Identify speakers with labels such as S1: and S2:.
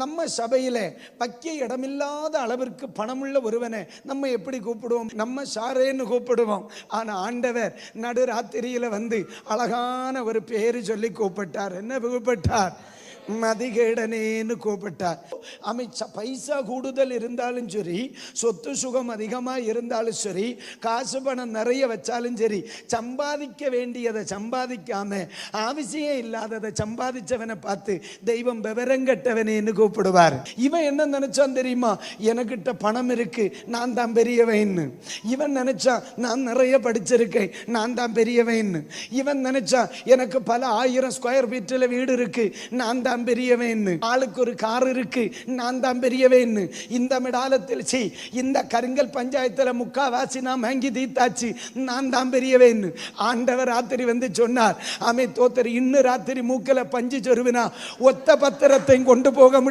S1: நம்ம சபையில வைக்க இடமில்லாத அளவிற்கு பணமுள்ள ஒருவனை நம்ம எப்படி கூப்பிடுவோம்? நம்ம சாரேன்னு கூப்பிடுவோம். ஆனா ஆண்டவர் நடுராத்திரியில வந்து அழகான ஒரு பேரு சொல்லி கூப்பிட்டார். என்ன கூப்பிட்டார்? மதிகேடனேன்னு கூப்பிட்டார். அமைச்ச பைசா கூடுதல் இருந்தாலும் சரி, சொத்து சுகம் அதிகமாக இருந்தாலும் சரி, காசு பணம் நிறைய வச்சாலும் சரி, சம்பாதிக்க வேண்டியதை சம்பாதிக்காம அவசியம் இல்லாததை சம்பாதிச்சவனை பார்த்து தெய்வம் விவரங்கட்டவனேன்னு கூப்பிடுவார். இவன் என்ன நினைச்சான் தெரியுமா? எனக்கிட்ட பணம் இருக்கு, நான் தான் பெரியவன்னு. இவன் நினைச்சா நான் நிறைய படிச்சிருக்கேன், நான் தான் பெரியவன்னு. இவன் நினைச்சா எனக்கு பல 1000 ஸ்கொயர் ஃபீட்டில் வீடு இருக்கு, நான் தான் பெரியவன். ஆளுக்கு ஒரு கார் இருக்கு, நான் தான் பெரியவன். இந்த மிடாலத்தில் இந்த கருங்கல் பஞ்சாயத்துல முக்காவாசி நான் வாங்கி தீத்தாச்சு, நான் தான் பெரியவன். ஆண்டவர் ராத்திரி வந்து சொன்னார், ஆமே தோத்தர், இன்னும் ராத்திரி மூக்கல பஞ்சு சொருவினா ஒத்த பத்திரத்தை கொண்டு போக முடியும்.